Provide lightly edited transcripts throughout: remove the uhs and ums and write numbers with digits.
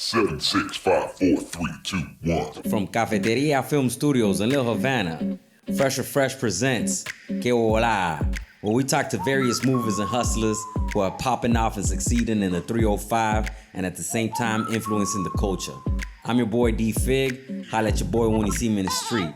Seven, 6, 5, 4, 3, 2, 1. From Cafeteria Film Studios in Little Havana, Phresh presents Que Bola, where we talk to various movers and hustlers who are popping off and succeeding in the 305 and at the same time influencing the culture. I'm your boy D Fig. Holla at your boy when you see me in the street.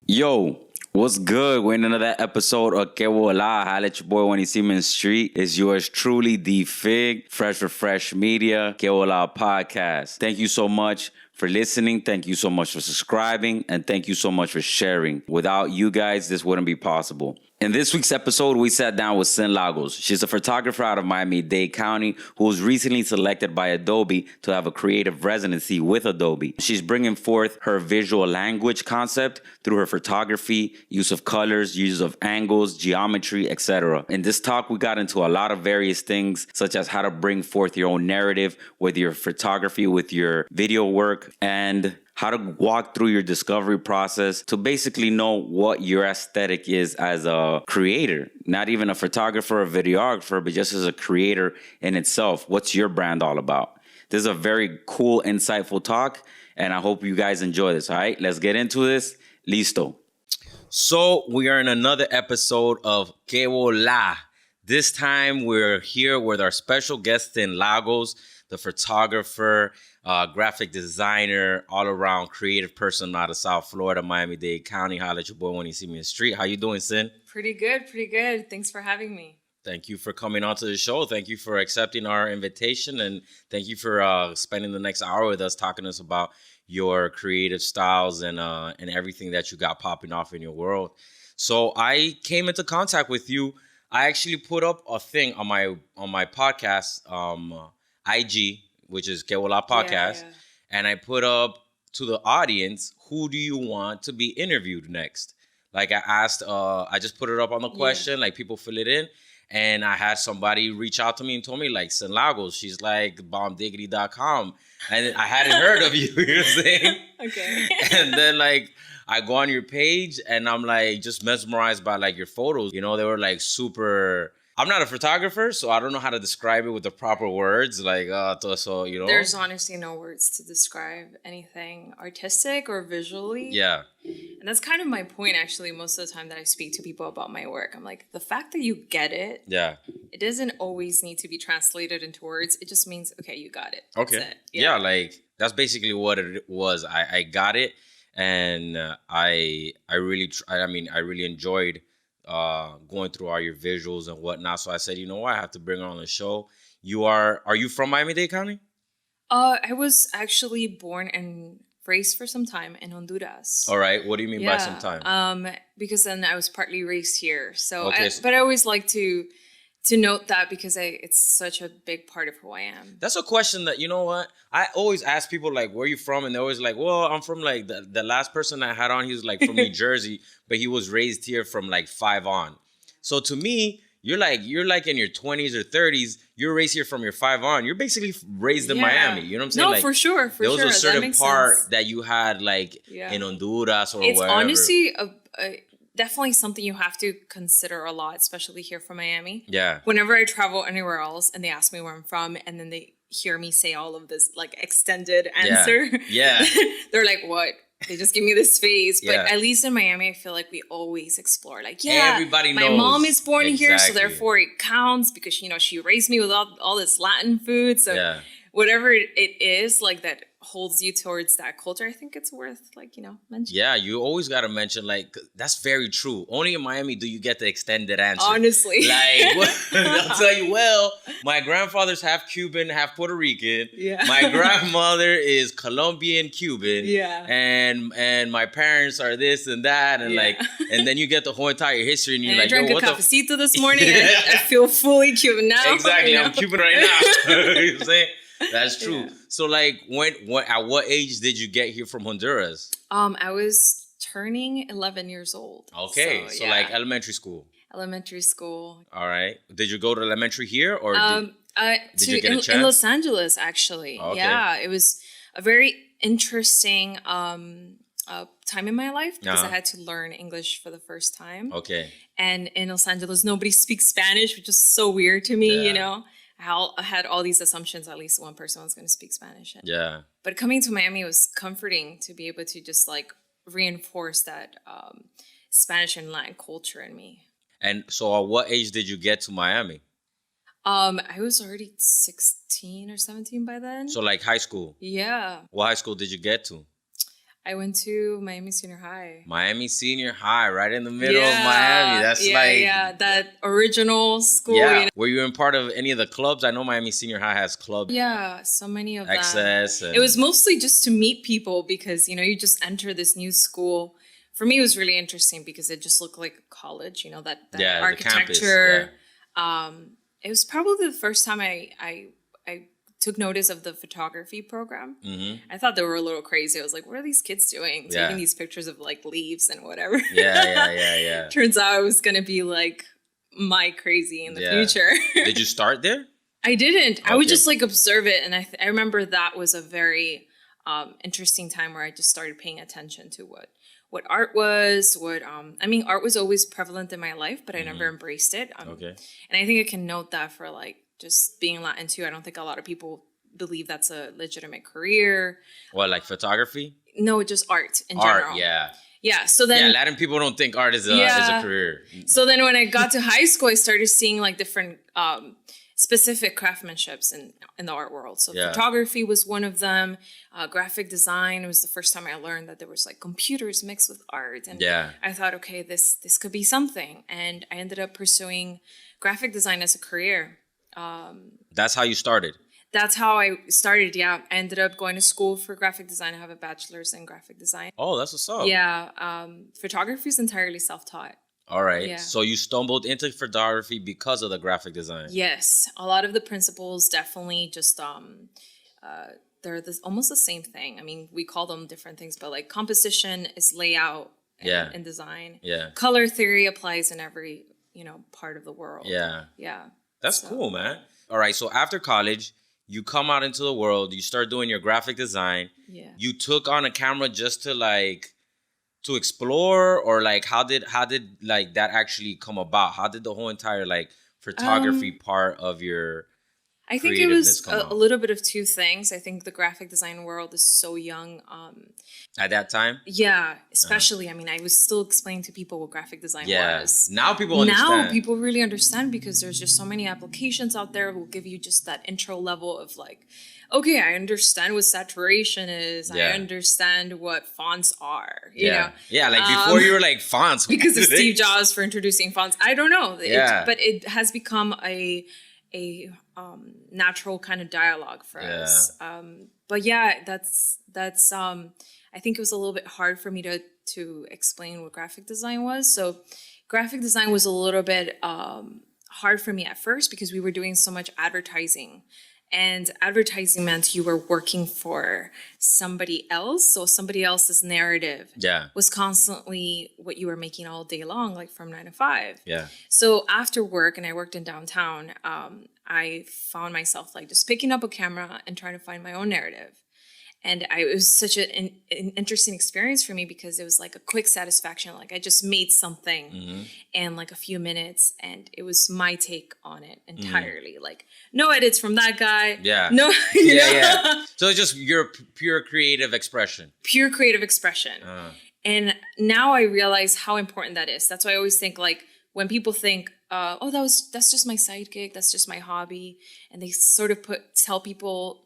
Yo, what's good? We're in another episode of Que Bola. Holla at your boy when you see me in the street. It's yours truly, D Fig, Phresh Media, Que Bola Podcast. Thank you so much for listening. Thank you so much for subscribing. And thank you so much for sharing. Without you guys, this wouldn't be possible. In this week's episode, we sat down with Cyn Lagos. She's a photographer out of Miami-Dade County who was recently selected by Adobe to have a creative residency with Adobe. She's bringing forth her visual language concept through her photography, use of colors, use of angles, geometry, etc. In this talk, we got into a lot of various things, such as how to bring forth your own narrative with your photography, with your video work, and how to walk through your discovery process to basically know what your aesthetic is as a creator. Not even a photographer or videographer, but just as a creator in itself. What's your brand all about? This is a very cool, insightful talk, and I hope you guys enjoy this, all right? Let's get into this. Listo. So we are in another episode of Que Bola. This time we're here with our special guest, Cyn Lagos, the photographer, graphic designer, all-around creative person out of South Florida, Miami-Dade County. Holla at your boy when you see me in the street. How you doing, Cyn? Pretty good. Thanks for having me. Thank you for coming onto the show. Thank you for accepting our invitation, and thank you for spending the next hour with us talking to us about your creative styles and everything that you got popping off in your world. So I came into contact with you. I actually put up a thing on my podcast, IG, which is Que Bola Podcast. Yeah. And I put up to the audience, who do you want to be interviewed next? Like I asked, I just put it up on the question, like people fill it in. And I had somebody reach out to me and told me, like, Cyn Lagos, she's like bombdiggity.com. And I hadn't heard of you, you know what I'm saying? Okay. And then, like, I go on your page and I'm like just mesmerized by like your photos. You know, they were like super. I'm not a photographer, so I don't know how to describe it with the proper words. Like, so, you know. There's honestly no words to describe anything artistic or visually. Yeah. And that's kind of my point, actually, most of the time that I speak to people about my work. I'm like, the fact that you get it, it doesn't always need to be translated into words. It just means, okay, you got it. That's okay. it. Yeah, like, that's basically what it was. I got it, and I really enjoyed going through all your visuals and whatnot. So I said, you know what, I have to bring her on the show. Are you from Miami-Dade County? I was actually born and raised for some time in Honduras. All right. What do you mean by some time? Because then I was partly raised here. So, okay. But I always like to note that because it's such a big part of who I am. That's a question that, you know what? I always ask people, like, where are you from? And they're always like, well, I'm from, like, the last person I had on, he was, like, from New Jersey, but he was raised here from, like, 5 on. So to me, you're like in your 20s or 30s. You're raised here from your 5 on. You're basically raised in Miami. You know what I'm saying? No, like, for sure. There was a certain part sense. That you had, like, in Honduras or it's wherever. It's honestly definitely something you have to consider a lot, especially here from Miami. Yeah. Whenever I travel anywhere else and they ask me where I'm from and then they hear me say all of this like extended answer. Yeah. They're like, what? They just give me this face. But at least in Miami, I feel like we always explore. Like, everybody knows. My mom is born here, so therefore it counts because, you know, she raised me with all this Latin food. So whatever it is, like, that holds you towards that culture, I think it's worth, like, you know, mentioning. Yeah, you always got to mention, like, that's very true. Only in Miami do you get the extended answer. Honestly. Like, I'll tell you, well, my grandfather's half Cuban, half Puerto Rican. Yeah. My grandmother is Colombian, Cuban. Yeah. And my parents are this and that. And like, and then you get the whole entire history and you're like, I drank a cafecito this morning and I feel fully Cuban now. Exactly. You know? I'm Cuban right now. You know what I'm saying? That's true. Yeah. So, like, at what age did you get here from Honduras? I was turning 11 years old. Okay, so like elementary school. Elementary school. All right. Did you go to elementary here, or did you get a chance? In Los Angeles, actually. Okay. Yeah, it was a very interesting time in my life because I had to learn English for the first time. Okay. And in Los Angeles, nobody speaks Spanish, which is so weird to me, you know. I had all these assumptions at least one person was going to speak Spanish. Yeah. But coming to Miami was comforting to be able to just like reinforce that Spanish and Latin culture in me. And so at what age did you get to Miami? I was already 16 or 17 by then. So like high school? Yeah. What high school did you get to? I went to Miami Senior High. Miami Senior High, right in the middle of Miami. That's that original school. Yeah. You know? Were you in part of any of the clubs? I know Miami Senior High has clubs. Yeah, so many of Access. It was mostly just to meet people because, you know, you just enter this new school. For me, it was really interesting because it just looked like college, you know, that architecture. The campus, it was probably the first time I took notice of the photography program. Mm-hmm. I thought they were a little crazy. I was like, what are these kids doing? Taking these pictures of like leaves and whatever. Yeah. Turns out it was going to be like my crazy in the future. Did you start there? I didn't. Okay. I would just like observe it. And I remember that was a very interesting time where I just started paying attention to what art was, art was always prevalent in my life, but I never embraced it. And I think I can note that for like just being Latin too. I don't think a lot of people believe that's a legitimate career. What, like photography? No, just art in general. Yeah. So then, Latin people don't think art is a career. So then, when I got to high school, I started seeing like different specific craftsmanships in the art world. So photography was one of them. Graphic design was the first time I learned that there was like computers mixed with art. And I thought, okay, this could be something. And I ended up pursuing graphic design as a career. That's how you started? That's how I started, yeah. I ended up going to school for graphic design. I have a bachelor's in graphic design. Oh, that's what's up. Yeah. Photography is entirely self-taught. All right. Yeah. So you stumbled into photography because of the graphic design. Yes. A lot of the principles definitely just, they're almost the same thing. I mean, we call them different things, but like composition is layout and design. Yeah. Color theory applies in every, part of the world. Yeah. Yeah. That's cool, man. All right. So after college, you come out into the world, you start doing your graphic design. Yeah. You took on a camera just to explore, or like how did like that actually come about? How did the whole entire like photography part of your I think it was a little bit of two things. I think the graphic design world is so young. At that time? Yeah, especially. I mean, I was still explaining to people what graphic design was. Now people understand. Now people really understand because there's just so many applications out there that will give you just that intro level of like, okay, I understand what saturation is. I understand what fonts are. You know? Yeah, like before you were like fonts. Because of Steve Jobs for introducing fonts. I don't know. But it has become a natural kind of dialogue for us. But yeah, that's I think it was a little bit hard for me to explain what graphic design was. So graphic design was a little bit hard for me at first because we were doing so much advertising. And advertising meant you were working for somebody else. So somebody else's narrative was constantly what you were making all day long, like from 9 to 5. Yeah. So after work, and I worked in downtown, I found myself like just picking up a camera and trying to find my own narrative. And it was such an interesting experience for me because it was like a quick satisfaction. Like I just made something in like a few minutes and it was my take on it entirely. Like no edits from that guy. Yeah. No. Yeah. So it's just your pure creative expression. Pure creative expression. And now I realize how important that is. That's why I always think like when people think, that's just my side gig. That's just my hobby. And they sort of tell people,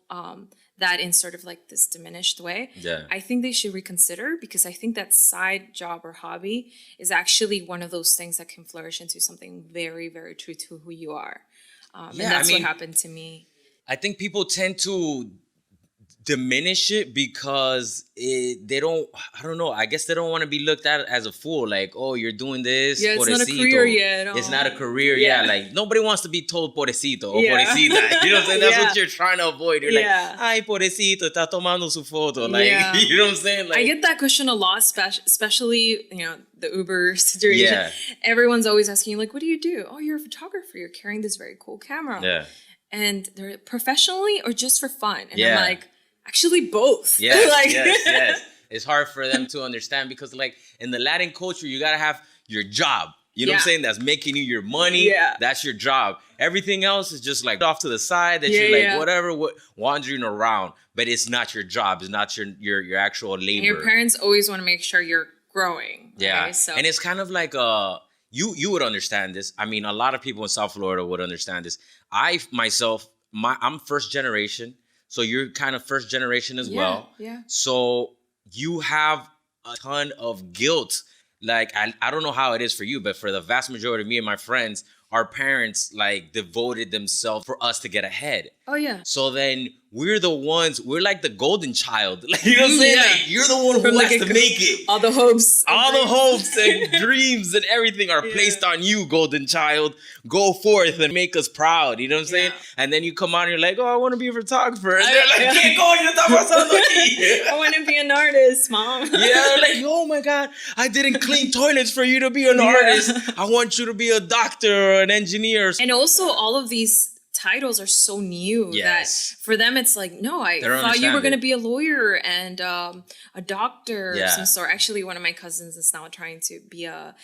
that in sort of like this diminished way. Yeah. I think they should reconsider because I think that side job or hobby is actually one of those things that can flourish into something very, very true to who you are. And that's what happened to me. I think people tend to diminish it because they don't, I don't know, I guess they don't want to be looked at as a fool. Like, oh, you're doing this. Yeah, it's not a career yet. It's not a career yet. Like, nobody wants to be told pobrecito or pobrecita. You know what I'm saying? That's what you're trying to avoid. You're like, ay, pobrecito, está tomando su foto. Like, you know what I'm saying? Like, I get that question a lot, especially, the Uber situation. Yeah. Everyone's always asking you, like, what do you do? Oh, you're a photographer. You're carrying this very cool camera. Yeah. And they're professionally or just for fun? And I'm like, actually, both. Yes, yes. It's hard for them to understand because, like, in the Latin culture, you gotta have your job. You know what I'm saying? That's making you your money. Yeah. That's your job. Everything else is just like off to the side that you're like, whatever, wandering around. But it's not your job. It's not your actual labor. And your parents always want to make sure you're growing. Yeah. Right? So. And it's kind of like, you would understand this. I mean, a lot of people in South Florida would understand this. I'm first generation. So you're kind of first generation as well. Yeah. So you have a ton of guilt. Like, I don't know how it is for you, but for the vast majority of me and my friends, our parents like devoted themselves for us to get ahead. Oh, yeah. So then we're like the golden child. Like, you know what I'm saying? Yeah. Like, you're the one who has to make it. All the hopes. All the hopes and dreams and everything are placed on you, golden child. Go forth and make us proud. You know what I'm saying? And then you come out and you're like, oh, I want to be a photographer. And they're like, can't go on your I want to be an artist, Mom. Yeah, they're like, oh my God, I didn't clean toilets for you to be an artist. I want you to be a doctor or an engineer. And also all of these titles are so new that for them it's like, no, I thought you were going to be a lawyer and a doctor of some sort. Actually, one of my cousins is now trying to be a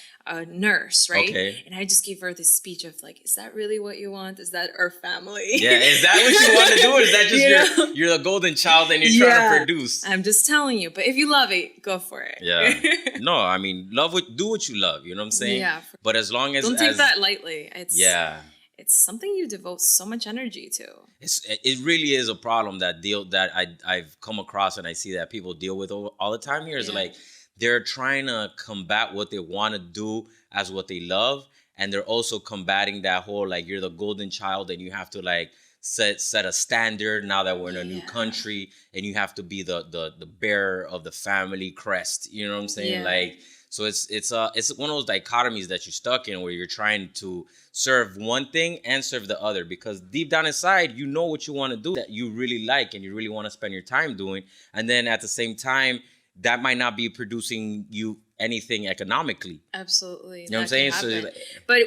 nurse, right? Okay. And I just gave her this speech of like, is that really what you want? Is that our family? Yeah, is that what you want to do? Or is that just you're the golden child and you're trying to produce? I'm just telling you. But if you love it, go for it. Yeah. No, I mean, do what you love. You know what I'm saying? Yeah. But as long as... Don't take that lightly. It's something you devote so much energy to. It really is a problem that I've come across and I see that people deal with all the time here is like they're trying to combat what they want to do as what they love, and they're also combating that whole like you're the golden child and you have to like set a standard now that we're in a new country and you have to be the bearer of the family crest. You know what I'm saying? Like. So it's one of those dichotomies that you're stuck in where you're trying to serve one thing and serve the other, because deep down inside, you know what you want to do that you really like and you really want to spend your time doing. And then at the same time, that might not be producing you anything economically. Absolutely. You know what I'm saying? So, but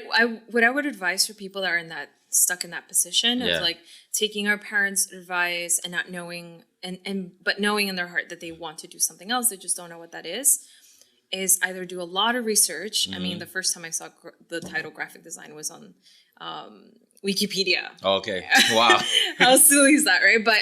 what I would advise for people that are stuck in that position of like taking our parents' advice and not knowing but knowing in their heart that they want to do something else, they just don't know what that is either do a lot of research. I mean, the first time I saw the title graphic design was on Wikipedia. Okay. Wow. How silly is that, right? But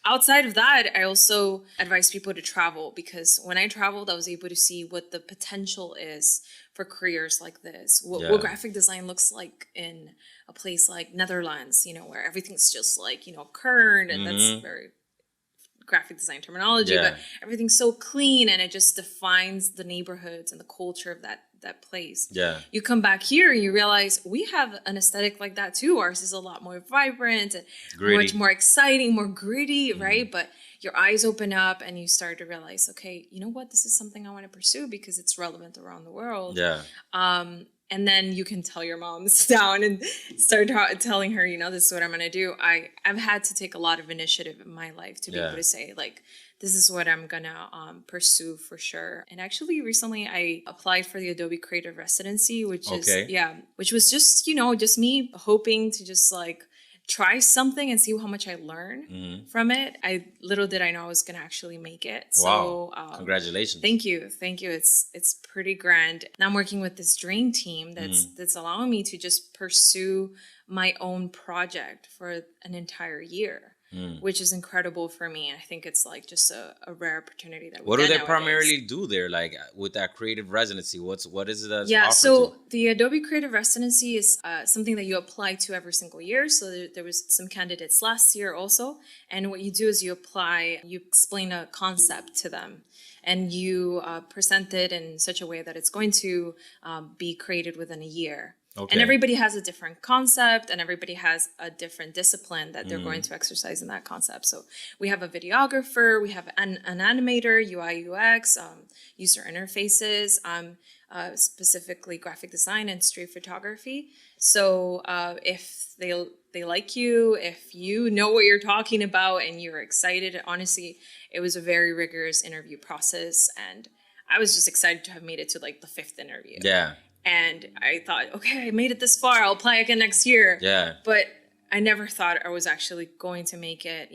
outside of that, I also advise people to travel, because when I traveled, I was able to see what the potential is for careers like this. What graphic design looks like in a place like Netherlands, where everything's just like, current, and that's very graphic design terminology, but everything's so clean and it just defines the neighborhoods and the culture of that place. Yeah. You come back here and you realize we have an aesthetic like that too. Ours is a lot more vibrant and much more exciting, more gritty, right? But your eyes open up and you start to realize, okay, you know what? This is something I want to pursue because it's relevant around the world. Yeah. And then you can tell your mom to sit down and start telling her, this is what I'm going to do. I've had to take a lot of initiative in my life to be able to say, like, this is what I'm going to pursue for sure. And actually, recently, I applied for the Adobe Creative Residency, which was just, just me hoping to just, like, try something and see how much I learn from it. Little did I know I was going to actually make it. Wow. So, congratulations. Thank you. It's pretty grand. Now I'm working with this dream team that's allowing me to just pursue my own project for an entire year, which is incredible for me. And I think it's like just a rare opportunity that we What do they nowadays. Primarily do there, like with that creative residency? What is it that's offered so to? The Adobe Creative Residency is something that you apply to every single year. So there was some candidates last year also. And what you do is you apply, you explain a concept to them, and you present it in such a way that it's going to be created within a year. Okay. And everybody has a different concept and everybody has a different discipline that they're going to exercise in that concept. So we have a videographer, we have an animator, UI, UX, user interfaces, specifically graphic design and street photography. So if they like you, if you know what you're talking about and you're excited, honestly, it was a very rigorous interview process. And I was just excited to have made it to like the 5th interview. Yeah. And I thought, okay, I made it this far. I'll apply again next year. Yeah. But I never thought I was actually going to make it.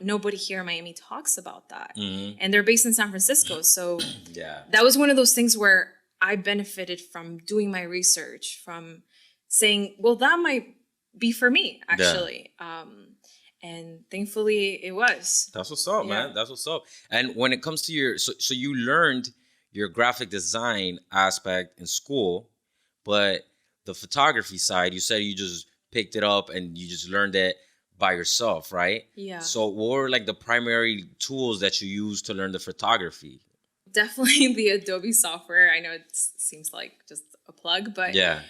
Nobody here in Miami talks about that. And they're based in San Francisco. So that was one of those things where I benefited from doing my research, from saying, well, that might be for me, actually. And thankfully it was. That's what's up, man. That's what's up. And when it comes to your, so you learned your graphic design aspect in school, but the photography side, you said you just picked it up and you just learned it by yourself, right? Yeah. So what were like the primary tools that you used to learn the photography? Definitely the Adobe software. I know it seems like just a plug, but Yeah.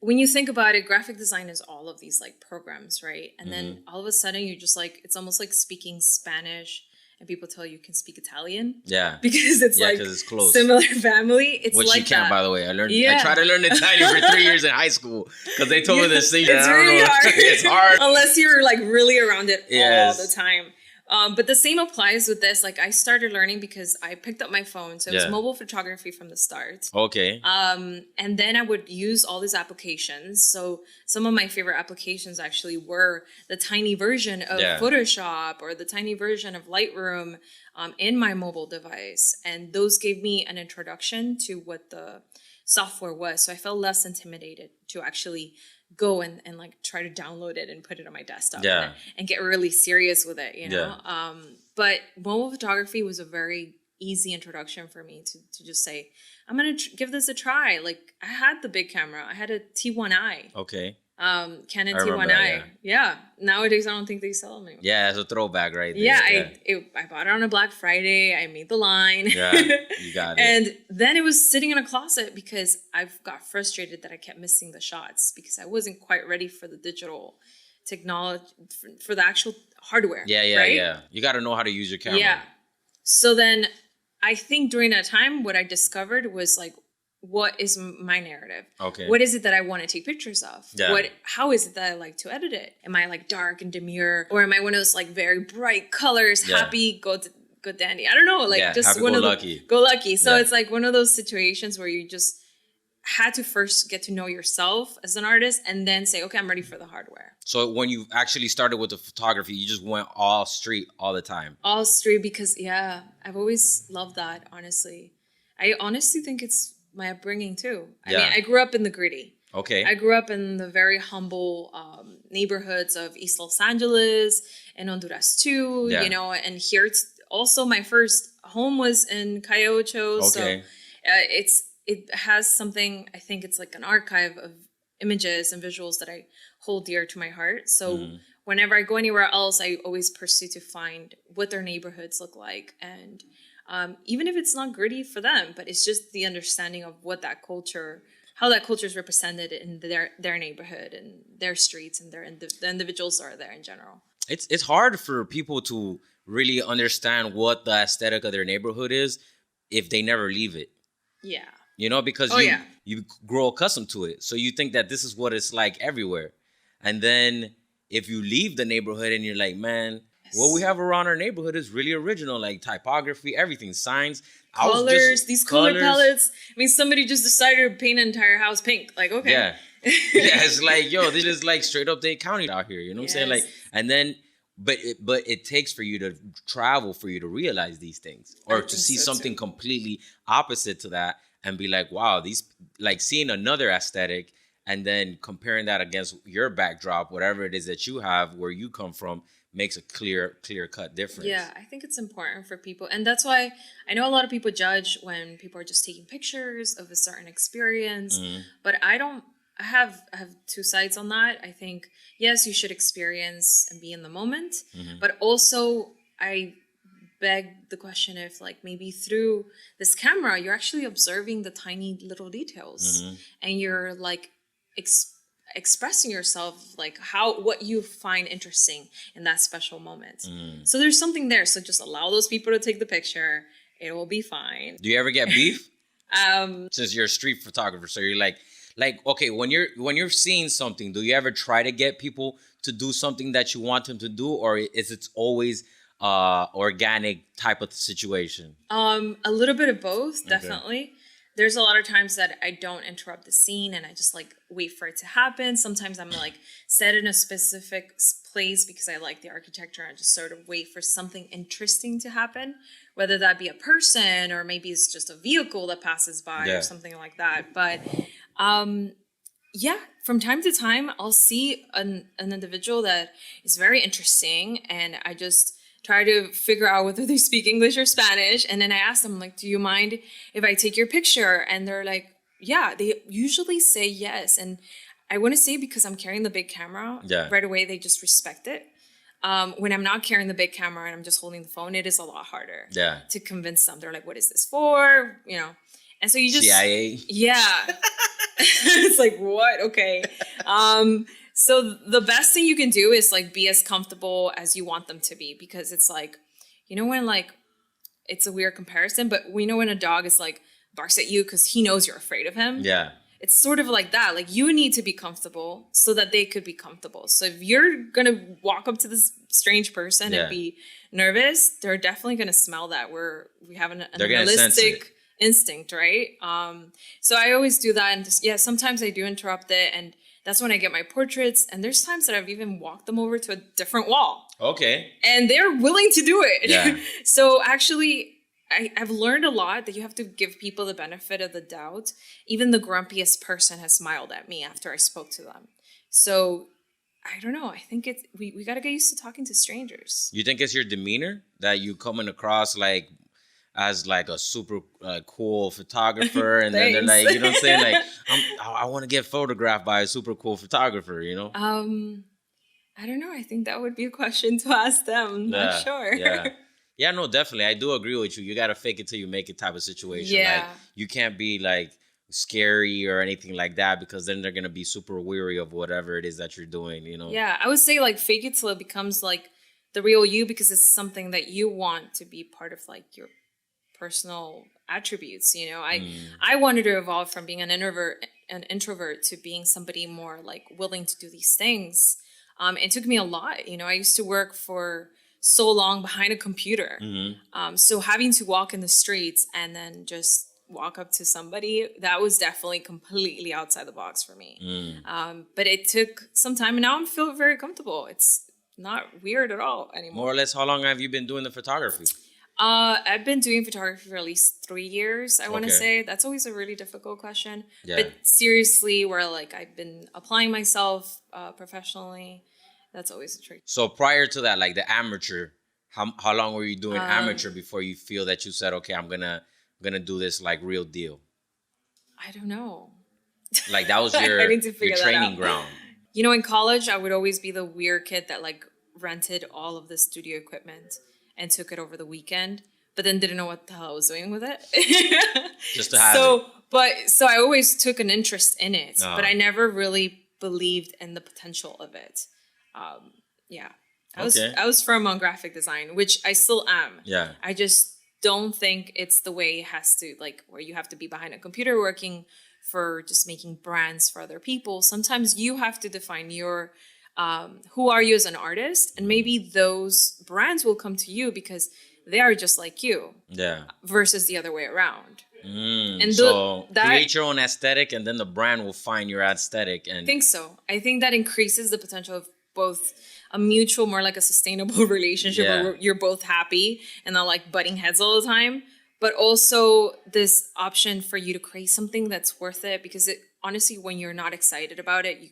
when you think about it, graphic design is all of these like programs, right? And then all of a sudden you just like, it's almost like speaking Spanish and people tell you can speak Italian. Yeah. Because it's like it's close. similar family. It's Which like you can't, that. by the way. I tried to learn Italian for 3 years in high school because they told me this thing. It's really hard. It's hard. Unless you're like really around it Yes. all the time. But the same applies with this. Like I started learning because I picked up my phone. So it was mobile photography from the start. Okay. And then I would use all these applications. So some of my favorite applications actually were the tiny version of Photoshop or the tiny version of Lightroom in my mobile device. And those gave me an introduction to what the software was. So I felt less intimidated to actually go and like try to download it and put it on my desktop and get really serious with it, you know? But mobile photography was a very easy introduction for me to just say, I'm going to give this a try. Like I had the big camera. I had a T1i. Okay. Canon T1i. Yeah. Nowadays, I don't think they sell them anymore. Yeah, it's a throwback right there. Yeah, I bought it on a Black Friday. I made the line. Yeah, you got it. And then it was sitting in a closet because I've got frustrated that I kept missing the shots because I wasn't quite ready for the digital technology, for the actual hardware. Yeah. You got to know how to use your camera. Yeah. So then I think during that time, what I discovered was like, what is my narrative? Okay. What is it that I want to take pictures of? Yeah. How is it that I like to edit it? Am I like dark and demure, or am I one of those like very bright colors, happy, good dandy? I don't know, like just one of the go lucky. So it's like one of those situations where you just had to first get to know yourself as an artist, and then say, okay, I'm ready for the hardware. So when you actually started with the photography, you just went all street all the time. All street because I've always loved that. Honestly, I honestly think it's my upbringing too. I mean, I grew up in the gritty. Okay. I grew up in the very humble neighborhoods of East Los Angeles and Honduras too, you know, and here it's also my first home was in Cayo Ocho. Okay. So it has something, I think it's like an archive of images and visuals that I hold dear to my heart. So whenever I go anywhere else, I always pursue to find what their neighborhoods look like. And even if it's not gritty for them, but it's just the understanding of what that culture, how that culture is represented in their neighborhood and their streets and the individuals are there in general. It's hard for people to really understand what the aesthetic of their neighborhood is if they never leave it. Yeah. You know, because you grow accustomed to it. So you think that this is what it's like everywhere. And then if you leave the neighborhood and you're like, man, what we have around our neighborhood is really original, like typography, everything, signs, colors, these color palettes. I mean, somebody just decided to paint an entire house pink. Like, okay. Yeah. Yeah, it's like, yo, this is like straight up Dade County out here. You know what I'm saying? Like, and then, but it takes for you to travel for you to realize these things or to see something completely opposite to that and be like, wow, these, like seeing another aesthetic and then comparing that against your backdrop, whatever it is that you have, where you come from, makes a clear cut difference. Yeah, I think it's important for people. And that's why I know a lot of people judge when people are just taking pictures of a certain experience. But I have two sides on that. I think, yes, you should experience and be in the moment. But also, I beg the question if like maybe through this camera, you're actually observing the tiny little details. And you're like expressing yourself, like what you find interesting in that special moment. So there's something there. So just allow those people to take the picture. It will be fine. Do you ever get beef? Since you're a street photographer, so you're like okay, when you're seeing something, do you ever try to get people to do something that you want them to do, or is it always organic type of situation? A little bit of both, definitely. there's a lot of times that I don't interrupt the scene and I just like wait for it to happen. Sometimes I'm like set in a specific place because I like the architecture and I just sort of wait for something interesting to happen, whether that be a person or maybe it's just a vehicle that passes by or something like that. But yeah, from time to time, I'll see an individual that is very interesting and I just try to figure out whether they speak English or Spanish. And then I ask them, like, do you mind if I take your picture? And they're like, yeah, they usually say yes. And I want to say because I'm carrying the big camera, right away, they just respect it. When I'm not carrying the big camera and I'm just holding the phone, it is a lot harder to convince them. They're like, what is this for? You know? And so you just... CIA? Yeah. It's like, what? Okay. So the best thing you can do is like be as comfortable as you want them to be, because it's like, you know, when like, it's a weird comparison, but we know when a dog is like barks at you because he knows you're afraid of him. Yeah. It's sort of like that. Like you need to be comfortable so that they could be comfortable. So if you're going to walk up to this strange person and be nervous, they're definitely going to smell that we have an animalistic instinct, right? So I always do that. And just, sometimes I do interrupt it. And that's when I get my portraits. And there's times that I've even walked them over to a different wall. Okay. And they're willing to do it. Yeah. So actually, I've learned a lot that you have to give people the benefit of the doubt. Even the grumpiest person has smiled at me after I spoke to them. So I don't know. I think we got to get used to talking to strangers. You think it's your demeanor that you coming across like as like a super cool photographer, and then they're like, you know what I'm saying? Like, I want to get photographed by a super cool photographer, you know? I don't know. I think that would be a question to ask them. Not sure. Yeah, no, definitely. I do agree with you. You got to fake it till you make it type of situation. Yeah. Like, you can't be like scary or anything like that, because then they're going to be super weary of whatever it is that you're doing, you know? Yeah, I would say like fake it till it becomes like the real you, because it's something that you want to be part of like your personal attributes, you know. I wanted to evolve from being an introvert to being somebody more like willing to do these things. It took me a lot, you know. I used to work for so long behind a computer, so having to walk in the streets and then just walk up to somebody, that was definitely completely outside the box for me. But it took some time, and now I'm feeling very comfortable. It's not weird at all anymore. More or less, how long have you been doing the photography? I've been doing photography for at least 3 years, I want to say. That's always a really difficult question. Yeah. But seriously, where like I've been applying myself professionally, that's always a trick. So prior to that, like the amateur, how long were you doing amateur before you feel that you said, okay, I'm gonna do this like real deal? I don't know. Like that was your training ground. You know, in college, I would always be the weird kid that like rented all of the studio equipment and took it over the weekend, but then didn't know what the hell I was doing with it. Just to have it. So I always took an interest in it, but I never really believed in the potential of it. I was from on graphic design, which I still am. Yeah. I just don't think it's the way it has to, like, where you have to be behind a computer working for just making brands for other people. Sometimes you have to define your who are you as an artist, and maybe those brands will come to you because they are just like you. Yeah. Versus the other way around. And so create your own aesthetic, and then the brand will find your aesthetic. And I think so. I think that increases the potential of both a mutual, more like a sustainable relationship where you're both happy and not like butting heads all the time. But also this option for you to create something that's worth it, because it honestly, when you're not excited about it, you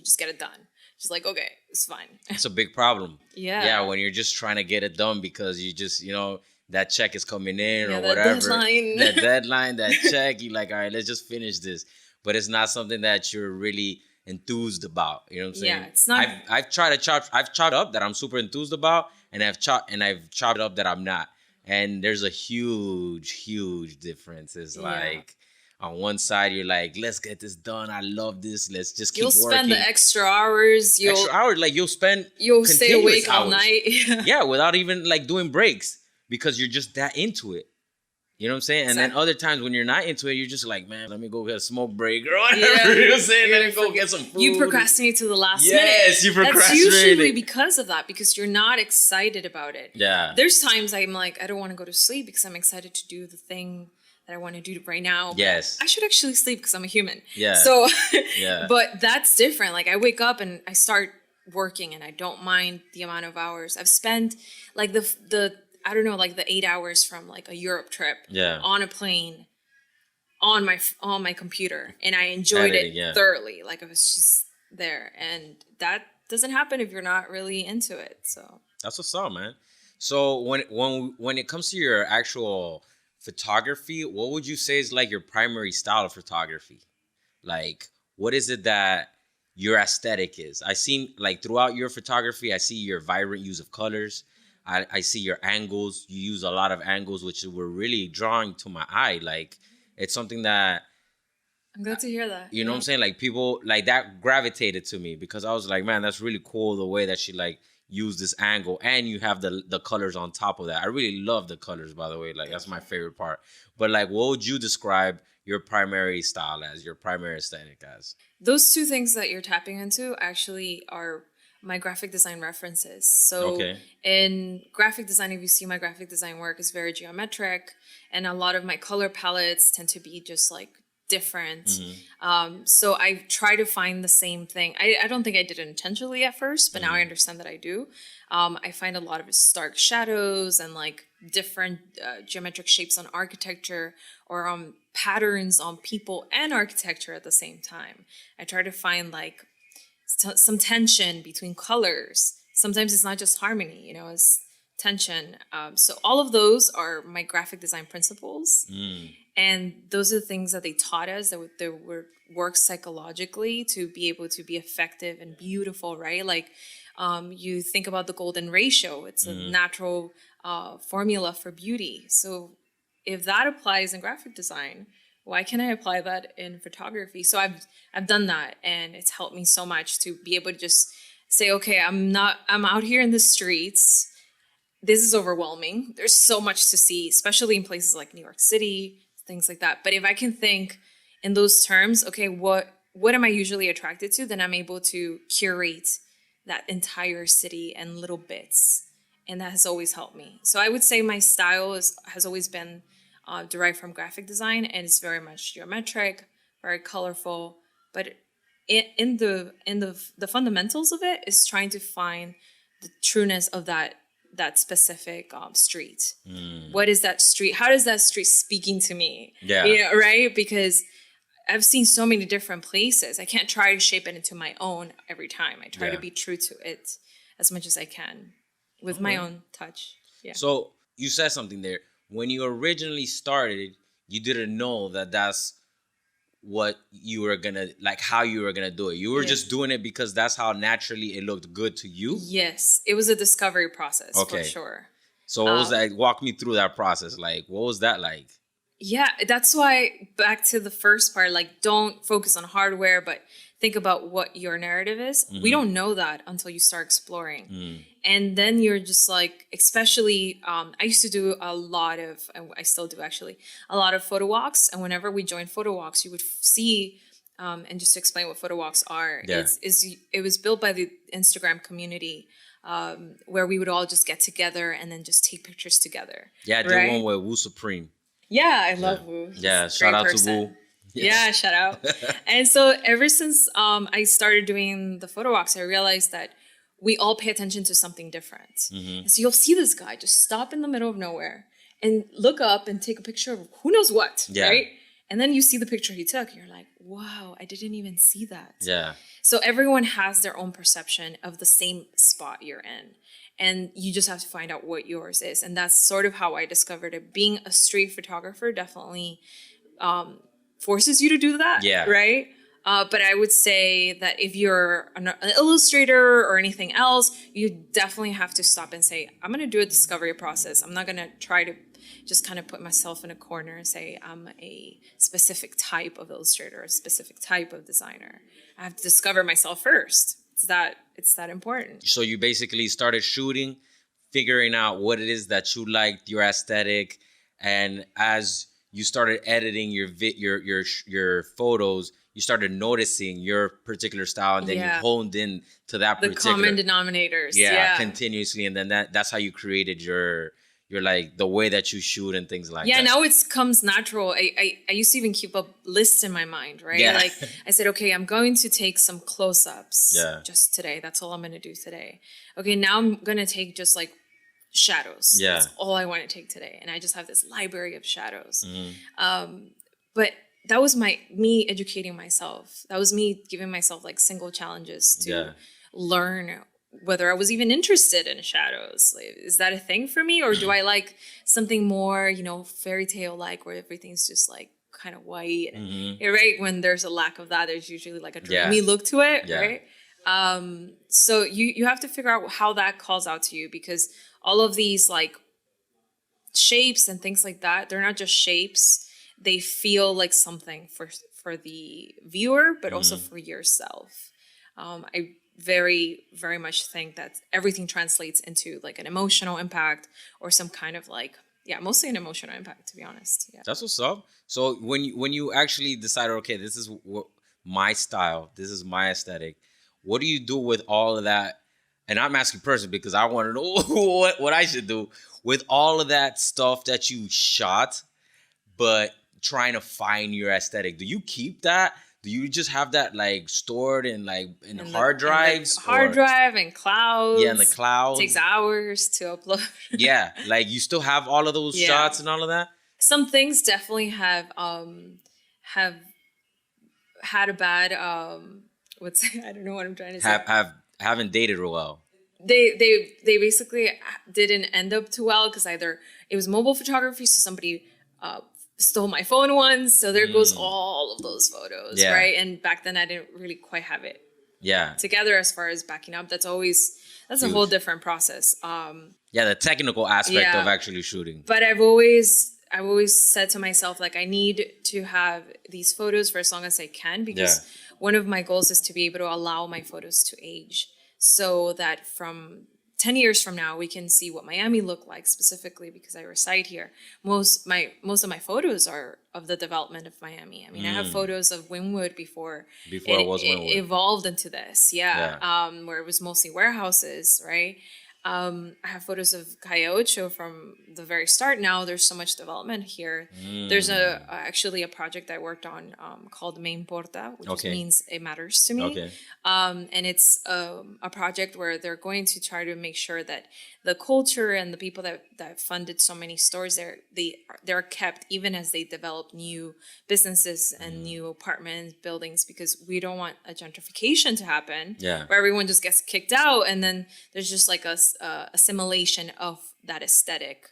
just get it done. Just like, okay, it's fine. It's a big problem. Yeah, when you're just trying to get it done because you just, you know, that check is coming in or whatever. That deadline, that check, you're like, all right, let's just finish this. But it's not something that you're really enthused about. You know what I'm saying? Yeah, it's not. I've chopped up that I'm super enthused about, and I've chopped up that I'm not. And there's a huge difference. It's like, on one side, you're like, let's get this done. I love this. Let's just keep working. You'll spend the extra hours. You'll stay awake all night. Yeah, without even like doing breaks, because you're just that into it. You know what I'm saying? And then other times when you're not into it, you're just like, man, let me go get a smoke break or whatever. Yeah. You know what I'm saying? Let me go get some food. You procrastinate to the last minute. Yes, you procrastinate. That's usually because of that, because you're not excited about it. Yeah. There's times I'm like, I don't want to go to sleep because I'm excited to do the thing that I want to do right now. Yes. I should actually sleep because I'm a human. Yeah. So, yeah. But that's different. Like I wake up and I start working and I don't mind the amount of hours. I've spent like the I don't know, like the 8 hours from like a Europe trip on a plane on my computer, and I enjoyed it thoroughly. Like I was just there, and that doesn't happen if you're not really into it. So that's what's up, man. So when it comes to your actual photography, what would you say is like your primary style of photography? Like, what is it that your aesthetic is? I seen like throughout your photography, I see your vibrant use of colors. I see your angles. You use a lot of angles, which were really drawing to my eye. Like, it's something that I'm glad to hear that. You know what I'm saying? Like people like that gravitated to me because I was like, man, that's really cool the way that she like used this angle, and you have the colors on top of that. I really love the colors, by the way. Like that's my favorite part. But like, what would you describe your primary style as, your primary aesthetic as? Those two things that you're tapping into actually are my graphic design references. So in graphic design, if you see my graphic design work, is very geometric, and a lot of my color palettes tend to be just like different. So I try to find the same thing. I don't think I did it intentionally at first, but now I understand that I do. I find a lot of stark shadows and like different geometric shapes on architecture, or patterns on people and architecture at the same time. I try to find like some tension between colors. Sometimes it's not just harmony, you know, it's tension. So all of those are my graphic design principles. And those are the things that they taught us, that were work psychologically to be able to be effective and beautiful, right? Like you think about the golden ratio. It's a natural formula for beauty. So if that applies in graphic design, why can't I apply that in photography? So I've done that, and it's helped me so much to be able to just say, okay, I'm out here in the streets. This is overwhelming. There's so much to see, especially in places like New York City, things like that. But if I can think in those terms, okay, what am I usually attracted to? Then I'm able to curate that entire city and little bits. And that has always helped me. So I would say my style has always been derived from graphic design, and it's very much geometric, very colorful. But in the fundamentals of it is trying to find the trueness of that specific street. What is that street? How does that street speaking to me? Yeah. You know, right? Because I've seen so many different places. I can't try to shape it into my own every time. I try to be true to it as much as I can with my own touch. Yeah. So you said something there. When you originally started, you didn't know that that's what you were gonna, like how you were gonna do it. You were just doing it because that's how naturally it looked good to you. Yes, it was a discovery process for sure. So what was that? Walk me through that process. Like, what was that like? Yeah, that's why back to the first part, like don't focus on hardware, but think about what your narrative is. We don't know that until you start exploring. And then you're just like, especially, I used to do a lot of, and I still do actually, a lot of photo walks. And whenever we joined photo walks, you would see, and just to explain what photo walks are, it was built by the Instagram community, where we would all just get together and then just take pictures together. Yeah, I did one with Wu Supreme. Yeah, I love Wu. Yeah, shout out to Wu. Yes. Yeah, shout out. And so ever since I started doing the photo walks, I realized that we all pay attention to something different. And so you'll see this guy just stop in the middle of nowhere and look up and take a picture of who knows what, right? And then you see the picture he took, and you're like, wow, I didn't even see that. Yeah. So everyone has their own perception of the same spot you're in. And you just have to find out what yours is. And that's sort of how I discovered it. Being a street photographer definitely forces you to do that, right? But I would say that if you're an illustrator or anything else, you definitely have to stop and say, I'm going to do a discovery process. I'm not going to try to just kind of put myself in a corner and say I'm a specific type of illustrator, a specific type of designer. I have to discover myself first. It's that important. So you basically started shooting, figuring out what it is that you liked, your aesthetic, and as you started editing your photos, you started noticing your particular style, and then you honed in to that particular common denominators. continuously, and then that's how you created your you're like the way that you shoot and things like that. Yeah, now it comes natural. I used to even keep a list in my mind, right? Yeah. Like I said, okay, I'm going to take some close-ups Yeah. just today. That's all I'm going to do today. Okay, now I'm going to take just like shadows. Yeah. That's all I want to take today. And I just have this library of shadows. Mm-hmm. But that was me educating myself. That was me giving myself like single challenges to learn whether I was even interested in shadows. Like, is that a thing for me? Or do I like something more, you know, fairy tale like where everything's just like kind of white? Mm-hmm. Right? When there's a lack of that, there's usually like a dreamy look to it, right? So you have to figure out how that calls out to you, because all of these like shapes and things like that, they're not just shapes. They feel like something for the viewer, but also for yourself. I very, very much think that everything translates into like an emotional impact or some kind of like, mostly an emotional impact, to be honest. Yeah. That's what's up. So when you actually decided, okay, this is my style, this is my aesthetic, what do you do with all of that? And I'm asking personally because I want to know what I should do with all of that stuff that you shot, but trying to find your aesthetic. Do you keep that? Do you just have that like stored in hard drives? Hard drive and clouds. Yeah, in the clouds. It takes hours to upload. Yeah, like you still have all of those shots and all of that? Some things definitely have had a bad I don't know what I'm trying to say. Haven't dated real well. They basically didn't end up too well because either it was mobile photography, so somebody stole my phone once, so there goes all of those photos, right? And back then I didn't really quite have it together as far as backing up. That's a whole different process. The technical aspect of actually shooting. But I've always said to myself, like, I need to have these photos for as long as I can, because one of my goals is to be able to allow my photos to age, so that from 10 years from now, we can see what Miami looked like, specifically because I reside here. Most of my photos are of the development of Miami. I mean, I have photos of Wynwood before it was Wynwood. It evolved into this, where it was mostly warehouses, right? I have photos of Calle Ocho from the very start. Now there's so much development here. There's actually a project I worked on called Me Importa, which means it matters to me. And it's a project where they're going to try to make sure that the culture and the people that funded so many stores they're kept even as they develop new businesses and new apartment buildings, because we don't want a gentrification to happen where everyone just gets kicked out and then there's just like a assimilation of that aesthetic,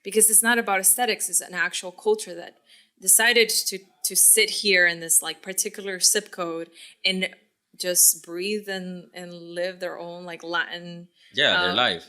because it's not about aesthetics. It's an actual culture that decided to sit here in this like particular zip code and just breathe and live their own like Latin their life.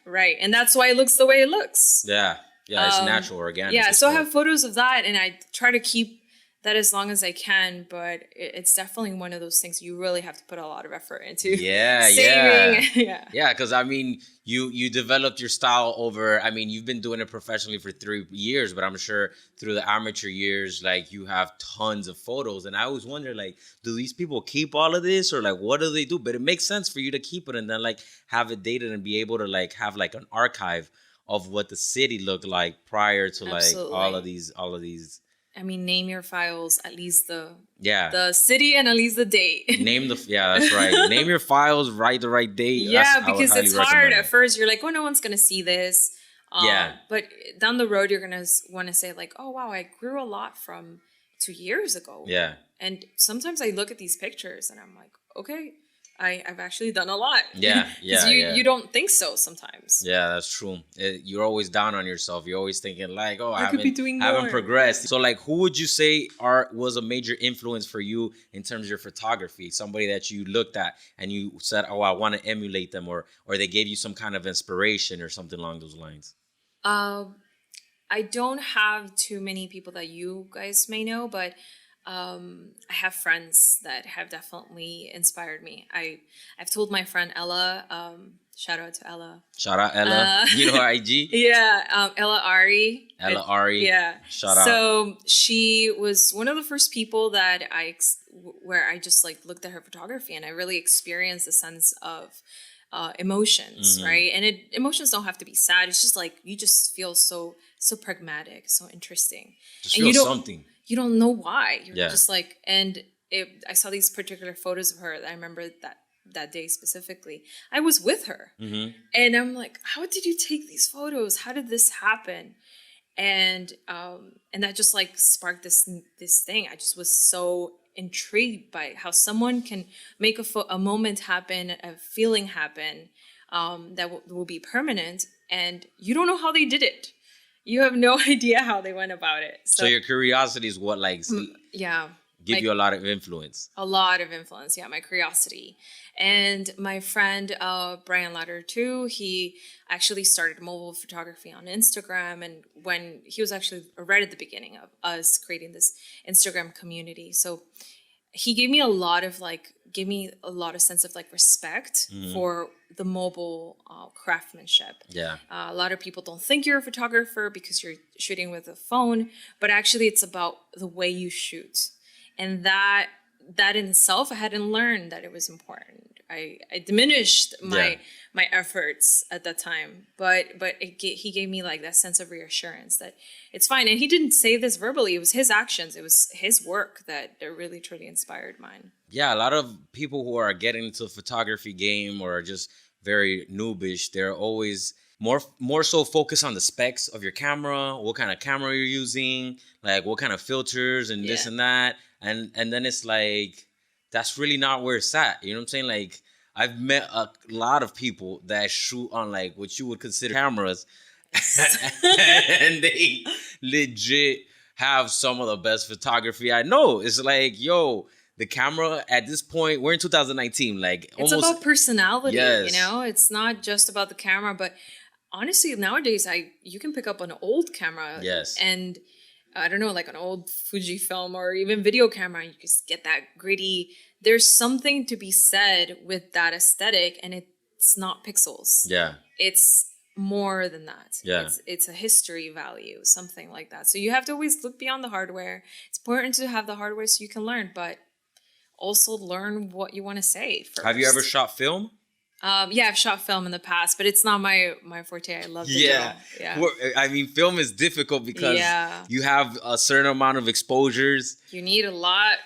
Right. And that's why it looks the way it looks. It's natural, organic. So I have photos of that, and I try to keep that as long as I can, but it's definitely one of those things you really have to put a lot of effort into. Saving. Because I mean, you developed your style over, I mean, you've been doing it professionally for 3 years, but I'm sure through the amateur years, like you have tons of photos. And I always wonder, like, do these people keep all of this, or like, what do they do? But it makes sense for you to keep it and then like have it dated and be able to like have like an archive of what the city looked like prior to like all of these. I mean, name your files, at least the city and at least the date. That's right. Name your files, write the right date. Because it's hard at first. You're like, oh, no one's going to see this. But down the road, you're going to want to say like, oh, wow, I grew a lot from 2 years ago. And sometimes I look at these pictures and I'm like, okay, I've actually done a lot. You don't think so sometimes. Yeah, that's true. You're always down on yourself. You're always thinking like, oh, I could be doing more. Haven't progressed. So like, who would you say was a major influence for you in terms of your photography? Somebody that you looked at and you said, oh, I want to emulate them, or they gave you some kind of inspiration or something along those lines? I don't have too many people that you guys may know, but I have friends that have definitely inspired me. I've told my friend Ella, shout out to Ella. Shout out Ella. You know her IG? Ella Ari. Shout out. So she was one of the first people that where I just like looked at her photography and I really experienced a sense of emotions, right? And emotions don't have to be sad. It's just like you just feel so pragmatic, so interesting. Just and feel something. You don't know why. You're Yeah. just like, I saw these particular photos of her. I remember that day specifically. I was with her, and I'm like, how did you take these photos? How did this happen? And that just like sparked this thing. I just was so intrigued by how someone can make a moment happen, a feeling happen, that will be permanent, and you don't know how they did it. You have no idea how they went about it. So your curiosity is what like give you a lot of influence. A lot of influence, yeah, my curiosity. And my friend Brian Latter too, he actually started mobile photography on Instagram, and when he was actually right at the beginning of us creating this Instagram community. So he gave me a lot of sense of like respect for the mobile craftsmanship. Yeah. A lot of people don't think you're a photographer because you're shooting with a phone, but actually it's about the way you shoot. And that in itself, I hadn't learned that it was important. I diminished my efforts at that time, but he gave me like that sense of reassurance that it's fine. And he didn't say this verbally; it was his actions, it was his work that really truly inspired mine. Yeah, a lot of people who are getting into the photography game or just very noobish, they're always more so focused on the specs of your camera, what kind of camera you're using, like what kind of filters and this and that. And then it's like, that's really not where it's at. You know what I'm saying? Like, I've met a lot of people that shoot on like what you would consider cameras and they legit have some of the best photography I know. It's like, yo, the camera at this point, we're in 2019, like it's almost about personality, yes. You know? It's not just about the camera, but honestly, nowadays you can pick up an old camera, and I don't know, like an old Fujifilm or even video camera, you just get that gritty. There's something to be said with that aesthetic, and it's not pixels. Yeah. It's more than that. Yeah. It's a history value, something like that. So you have to always look beyond the hardware. It's important to have the hardware so you can learn, but also learn what you want to say first. Have you ever shot film? Yeah, I've shot film in the past, but it's not my forte. I love digital. Yeah. I mean, film is difficult because you have a certain amount of exposures. You need a lot.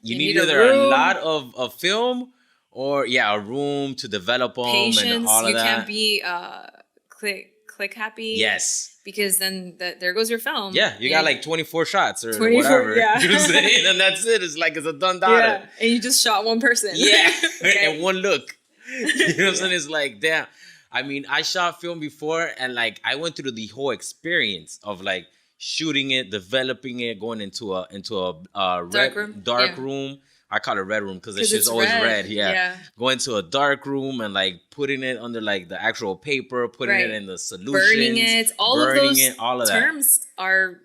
You need either a lot of film or a room to develop them. Patience. And all of that. You can't be click happy. Yes. Because then there goes your film. Yeah, you got like 24 shots or whatever. Yeah. You know what I'm saying? And that's it. It's like it's a done data. Yeah. And you just shot one person. Yeah. Okay. And one look. You know what I'm saying? It's like, damn. I mean, I shot film before and like I went through the whole experience of like shooting it, developing it, going into a dark room. I call it red room because it's just always red. Yeah. Going to a dark room and like putting it under like the actual paper, putting it in the solutions, burning it. All of those terms are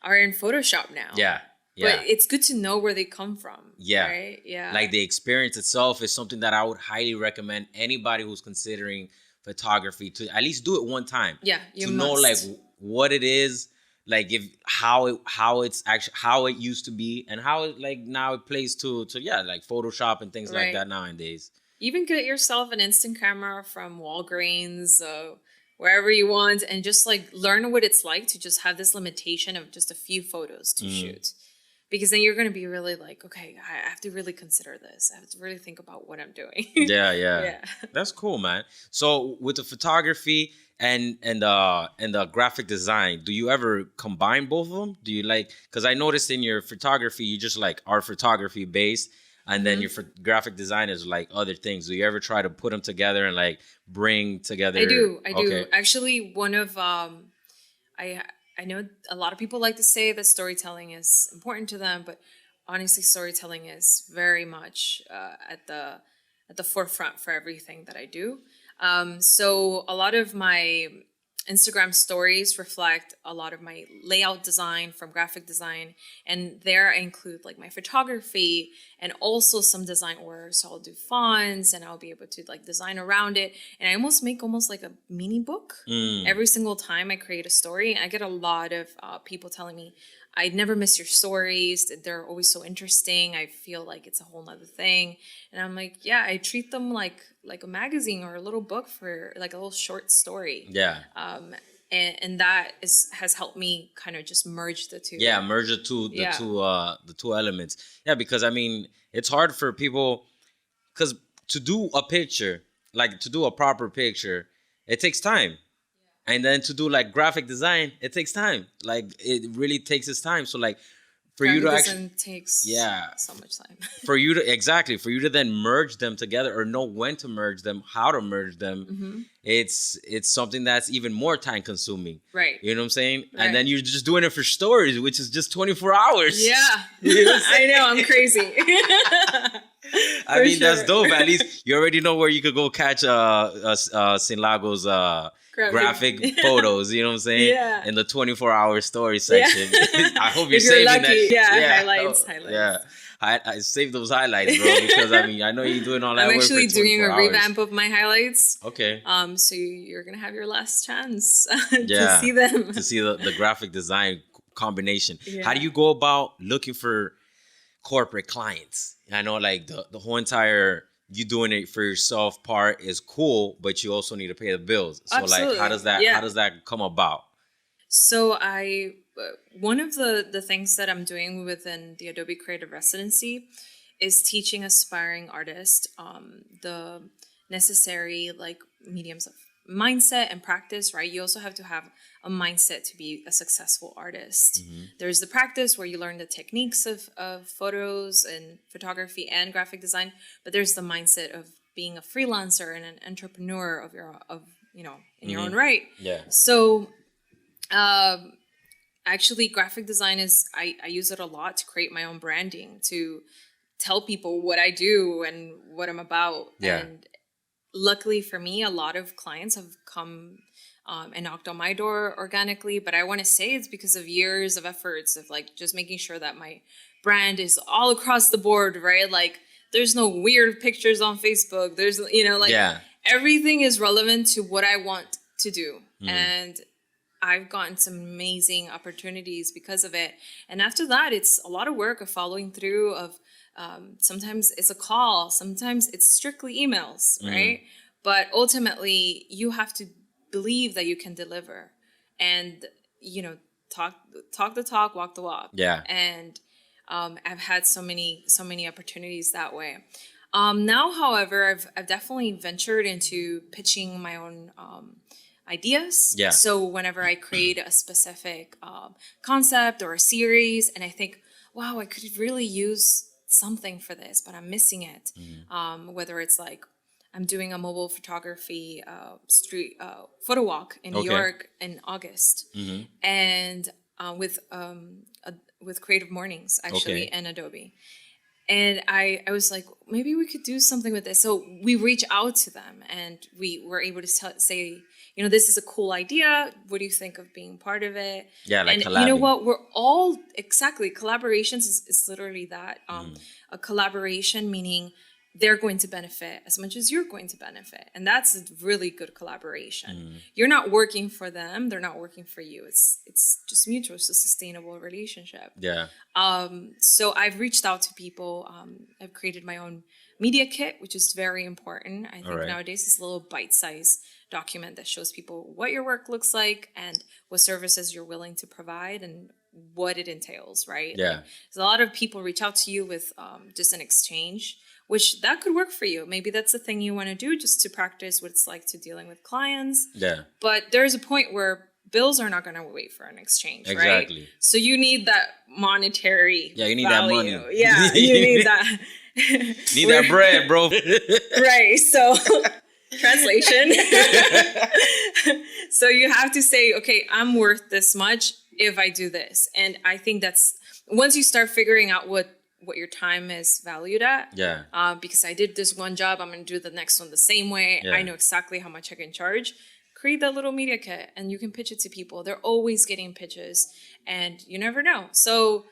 in Photoshop now. Yeah. But it's good to know where they come from. Yeah. Right? Yeah. Like the experience itself is something that I would highly recommend anybody who's considering photography to at least do it one time. Yeah. You to must. know like what it is, like how it used to be and how it like now it plays to like Photoshop and things like that nowadays. Even get yourself an instant camera from Walgreens, wherever you want, and just like learn what it's like to just have this limitation of just a few photos to shoot. Because then you're going to be really like, okay, I have to really consider this. I have to really think about what I'm doing. Yeah. That's cool, man. So with the photography and the graphic design, do you ever combine both of them? Do you like, because I noticed in your photography, you just like art photography based, and then your graphic design is like other things. Do you ever try to put them together and like bring together? I do. Actually, one of, I know a lot of people like to say that storytelling is important to them, but honestly, storytelling is very much at the forefront for everything that I do. So a lot of my Instagram stories reflect a lot of my layout design from graphic design, and there I include like my photography and also some design orders. So I'll do fonts and I'll be able to like design around it, and I make almost like a mini book every single time I create a story. And I get a lot of people telling me, I never miss your stories. They're always so interesting. I feel like it's a whole nother thing. And I'm like, yeah, I treat them like a magazine or a little book for like a little short story. Yeah. And that has helped me kind of just merge the two. Yeah, merge the two elements. Yeah, because I mean, it's hard for people, because to do a picture, like to do a proper picture, it takes time. And then to do like graphic design, it takes time. Like it really takes its time. So like for you to actually takes so much time. for you to then merge them together, or know when to merge them, how to merge them, it's something that's even more time consuming. Right. You know what I'm saying? Right. And then you're just doing it for stories, which is just 24 hours. Yeah. You know what I'm I know, I'm crazy. I mean, that's dope. At least you already know where you could go catch CynLagos graphic photos, you know what I'm saying? Yeah. In the 24-hour story section. I hope you're if saving lucky. that. Yeah, highlights. Yeah. I save those highlights, bro, because I mean, I know you're doing all that work. I'm actually for doing a 24 hours. revamp of my highlights. Okay. So you're gonna have your last chance to Yeah. see them. To see the graphic design combination. Yeah. How do you go about looking for corporate clients? I know like the whole entire you doing it for yourself part is cool, but you also need to pay the bills. So Absolutely. like how does that come about? So one of the things that I'm doing within the Adobe Creative Residency is teaching aspiring artists the necessary like mediums of mindset and practice, right? You also have to have a mindset to be a successful artist. There's the practice where you learn the techniques of photos and photography and graphic design, but there's the mindset of being a freelancer and an entrepreneur in your own right. Yeah. So actually graphic design is, I use it a lot to create my own branding, to tell people what I do and what I'm about. Yeah. And luckily for me, a lot of clients have come and knocked on my door organically, but I want to say it's because of years of efforts of like just making sure that my brand is all across the board, right? Like there's no weird pictures on Facebook. There's, everything is relevant to what I want to do. And I've gotten some amazing opportunities because of it. And after that, it's a lot of work of following through of sometimes it's a call, sometimes it's strictly emails, right? But ultimately, you have to believe that you can deliver and, talk the talk, walk the walk. Yeah. And I've had so many opportunities that way. Now, however, I've definitely ventured into pitching my own ideas. Yeah. So whenever I create a specific concept or a series, and I think, wow, I could really use something for this, but I'm missing it. Whether it's like I'm doing a mobile photography street photo walk in New York in August, and with Creative Mornings actually and Adobe. And I was like, maybe we could do something with this. So we reach out to them and we were able to say, this is a cool idea. What do you think of being part of it? Yeah, like and collabing. You know what? We're all, exactly, collaborations is literally that. A collaboration meaning they're going to benefit as much as you're going to benefit. And that's a really good collaboration. You're not working for them. They're not working for you. It's just mutual. It's a sustainable relationship. Yeah. So I've reached out to people. I've created my own media kit, which is very important. I think nowadays it's a little bite-sized document that shows people what your work looks like and what services you're willing to provide and what it entails, right? Yeah. Like, a lot of people reach out to you with just an exchange, which that could work for you. Maybe that's the thing you want to do, just to practice what it's like to dealing with clients. Yeah. But there's a point where bills are not going to wait for an exchange, right? Exactly. So you need that monetary you need value. that money. Yeah, you need that. Need that bread, bro. Right. So translation. So you have to say, okay, I'm worth this much if I do this. And I think that's once you start figuring out what your time is valued at. Yeah. Because I did this one job, I'm going to do the next one the same way. Yeah. I know exactly how much I can charge. Create that little media kit and you can pitch it to people. They're always getting pitches and you never know. So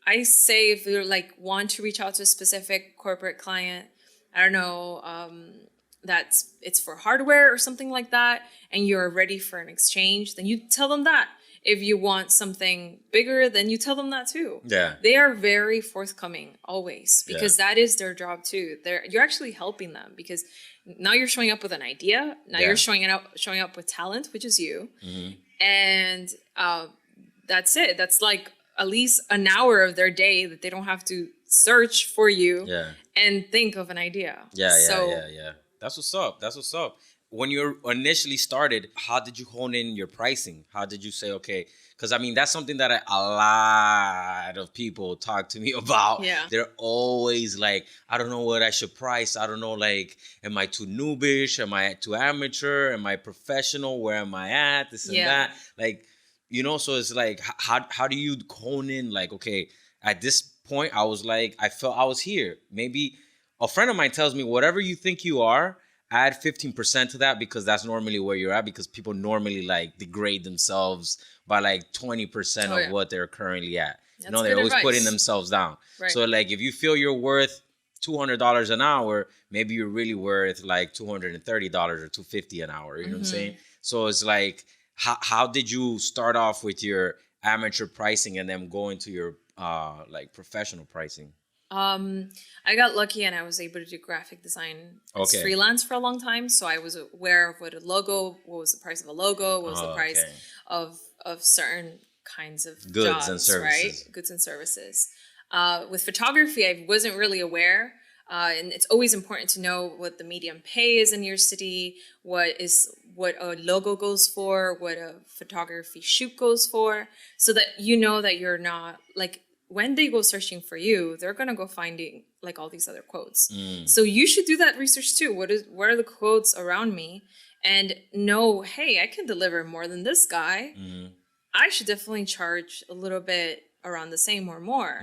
I say if you want to reach out to a specific corporate client, I don't know, it's for hardware or something like that, and you're ready for an exchange, then you tell them that. If you want something bigger, then you tell them that too. Yeah. They are very forthcoming always, because that is their job too. You're actually helping them, because now you're showing up with an idea. Now you're showing up with talent, which is you. And that's it. That's like at least an hour of their day that they don't have to search for you and think of an idea. Yeah. That's what's up. When you initially started, how did you hone in your pricing? How did you say, okay, because I mean, that's something that a lot of people talk to me about. Yeah. They're always like, I don't know what I should price. I don't know, like, am I too noobish? Am I too amateur? Am I professional? Where am I at? This and that. Like, you know, so it's like, how do you hone in? Like, okay, at this point, I was like, I felt I was here. Maybe a friend of mine tells me, whatever you think you are, add 15% to that, because that's normally where you're at, because people normally like degrade themselves by like 20% of what they're currently at. That's they're always advice. putting themselves down. Right. So like, if you feel you're worth $200 an hour, maybe you're really worth like $230 or $250 an hour. You know what I'm saying? So it's like, how did you start off with your amateur pricing and then go into your like professional pricing? I got lucky and I was able to do graphic design as freelance for a long time. So I was aware of what was the price of a logo, what was the price of certain kinds of goods jobs, and services. Right? Goods and services. With photography, I wasn't really aware. And it's always important to know what the median pay is in your city, what a logo goes for, what a photography shoot goes for, so that you know that you're not like, when they go searching for you, they're going to go finding like all these other quotes. So you should do that research too. What are the quotes around me, and know, hey, I can deliver more than this guy. I should definitely charge a little bit around the same or more.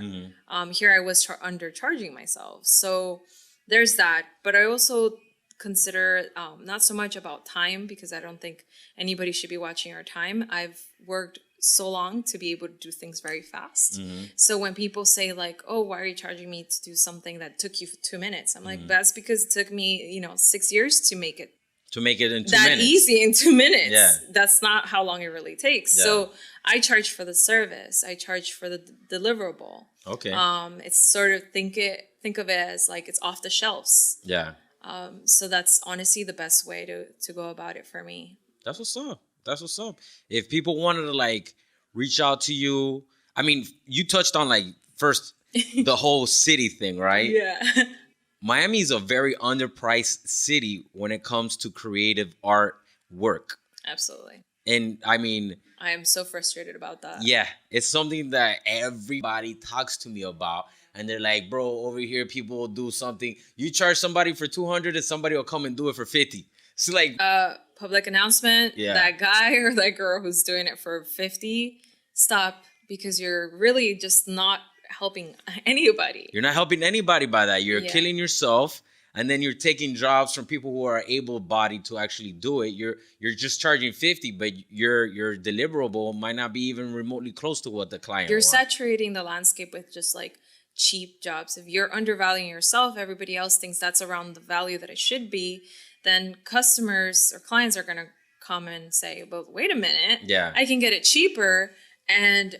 Here I was undercharging myself. So there's that. But I also consider not so much about time, because I don't think anybody should be watching our time. I've worked so long to be able to do things very fast. So when people say like, oh, why are you charging me to do something that took you 2 minutes? I'm like, that's because it took me, 6 years to make it. To make it in 2 that minutes. Easy in 2 minutes. Yeah. That's not how long it really takes. Yeah. So I charge for the service. I charge for the deliverable. Okay. It's sort of think of it as like it's off the shelves. Yeah. So that's honestly the best way to go about it for me. That's what's up. If people wanted to like reach out to you, I mean, you touched on like first the whole city thing, right? Yeah. Miami is a very underpriced city when it comes to creative art work. Absolutely. And I mean, I am so frustrated about that. Yeah, it's something that everybody talks to me about. And they're like, bro, over here, people will do something. You charge somebody for 200 and somebody will come and do it for 50. It's like, public announcement, that guy or that girl who's doing it for 50, stop, because you're really just not helping anybody. You're not helping anybody by that. You're killing yourself, and then you're taking jobs from people who are able-bodied to actually do it. You're just charging 50, but your deliverable might not be even remotely close to what the client You're wants. saturating the landscape with just like cheap jobs. If you're undervaluing yourself, everybody else thinks that's around the value that it should be, then customers or clients are going to come and say, but wait a minute, I can get it cheaper. And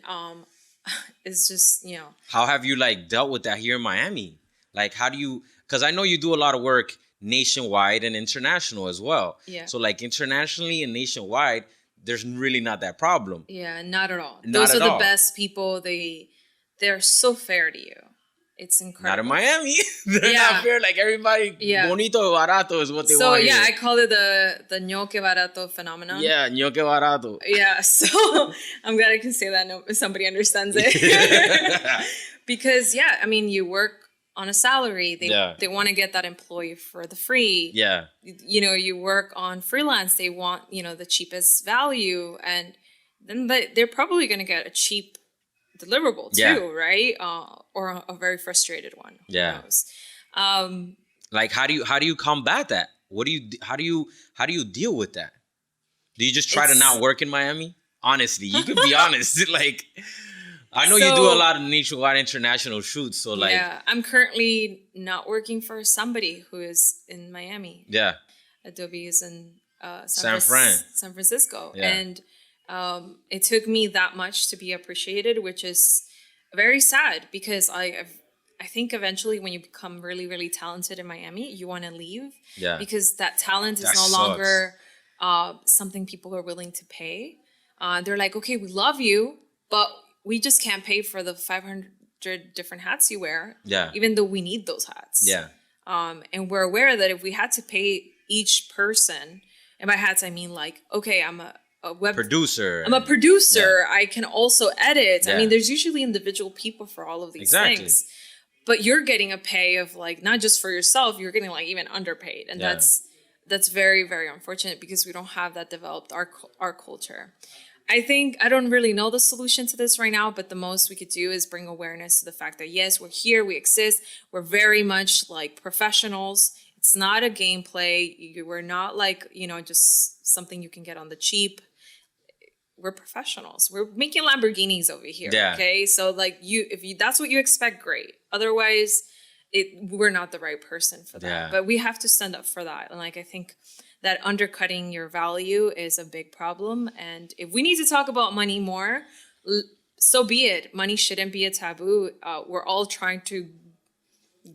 it's just, How have you like dealt with that here in Miami? Like, how do you, because I know you do a lot of work nationwide and international as well. Yeah. So like internationally and nationwide, there's really not that problem. Yeah, not at all. Those are the best people. They're so fair to you. It's incredible. Not in Miami. They're not fair. Like everybody, bonito barato is what they want. So I call it the ñoque barato phenomenon. Yeah, ñoque barato. Yeah, so I'm glad I can say that somebody understands it. Because I mean, you work on a salary. They want to get that employee for the free. Yeah. You work on freelance. They want, the cheapest value, and then they're probably going to get a cheap deliverable too, right? Or a very frustrated one. Yeah. Who knows? Like, how do you combat that? How do you deal with that? Do you just try to not work in Miami? Honestly, you can be honest. Like, I know you do a lot of nationwide international shoots. So like, I'm currently not working for somebody who is in Miami. Yeah. Adobe is in San Francisco. Yeah. And It took me that much to be appreciated, which is very sad because I think eventually when you become really, really talented in Miami, you want to leave because that talent is That no sucks. longer something people are willing to pay. They're like, okay, we love you, but we just can't pay for the 500 different hats you wear. Yeah. Even though we need those hats. Yeah. And we're aware that if we had to pay each person, and by hats I mean like, okay, I'm a web Producer. I'm a producer. I can also edit. Yeah. I mean, there's usually individual people for all of these things. But you're getting a pay of like not just for yourself, you're getting like even underpaid. And that's very, very unfortunate because we don't have that developed our culture. I think I don't really know the solution to this right now, but the most we could do is bring awareness to the fact that yes, we're here, we exist, we're very much like professionals. It's not a gameplay. We're not like, just something you can get on the cheap. We're professionals. We're making Lamborghinis over here. Yeah. Okay. So like if that's what you expect, great. Otherwise, we're not the right person for that. Yeah. But we have to stand up for that. And like I think that undercutting your value is a big problem. And if we need to talk about money more, so be it. Money shouldn't be a taboo. We're all trying to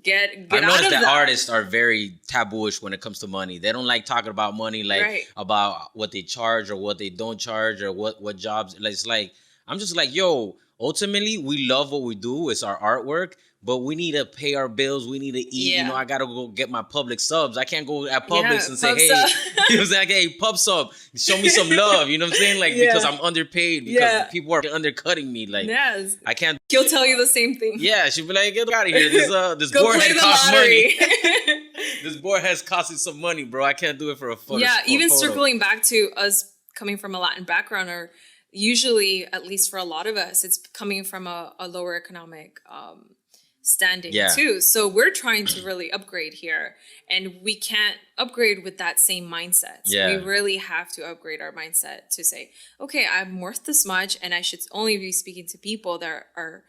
get I've out noticed of that that. artists are very tabooish when it comes to money. They don't like talking about money, like about what they charge or what they don't charge or what jobs. It's like, I'm just like, yo, ultimately, we love what we do. It's our artwork, but we need to pay our bills. We need to eat. Yeah. I got to go get my Publix subs. I can't go at Publix and say, pub hey, sub. it's like, hey, pub sub, show me some love. You know what I'm saying? Like, because I'm underpaid, because people are undercutting me. Like, Yes. I can't. He'll tell you the same thing. Yeah, she'll be like, get out of here. This Go board play head the costs lottery. money. This board has costed some money, bro. I can't do it for a photo. Yeah, for a even photo. circling back to us coming from a Latin background, or usually, at least for a lot of us, it's coming from a lower economic standing too. So we're trying to really upgrade here, and we can't upgrade with that same mindset. So we really have to upgrade our mindset to say, okay, I'm worth this much, and I should only be speaking to people that are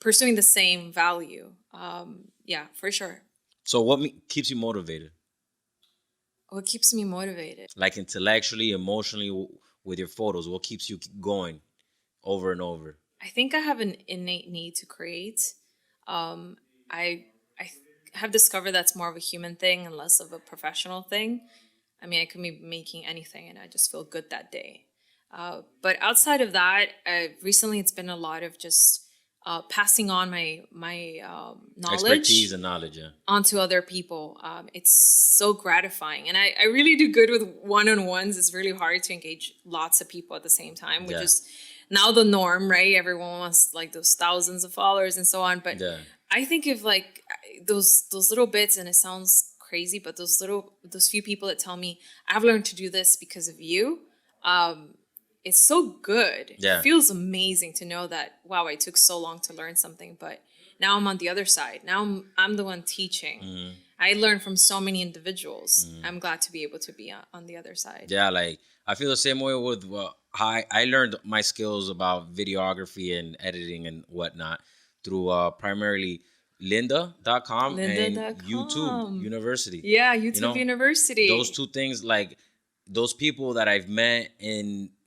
pursuing the same value. Yeah, for sure. So what keeps you motivated? What keeps me motivated? Like intellectually, emotionally, with your photos, what keeps you going over and over? I think I have an innate need to create. I have discovered that's more of a human thing and less of a professional thing. I mean, I could be making anything and I just feel good that day. But outside of that, recently it's been a lot of just passing on my knowledge, expertise and knowledge, onto other people. It's so gratifying, and I really do good with one-on-ones. It's really hard to engage lots of people at the same time, which is now the norm, right? Everyone wants like those thousands of followers and so on. But I think if like those little bits, and it sounds crazy, but those few people that tell me I've learned to do this because of you. It's so good. Yeah. It feels amazing to know that, wow, I took so long to learn something, but now I'm on the other side. Now I'm the one teaching. Mm-hmm. I learned from so many individuals. Mm-hmm. I'm glad to be able to be on the other side. Yeah, like I feel the same way with how I learned my skills about videography and editing and whatnot through primarily lynda.com and YouTube University. Yeah, YouTube University. Those two things, like those people that I've met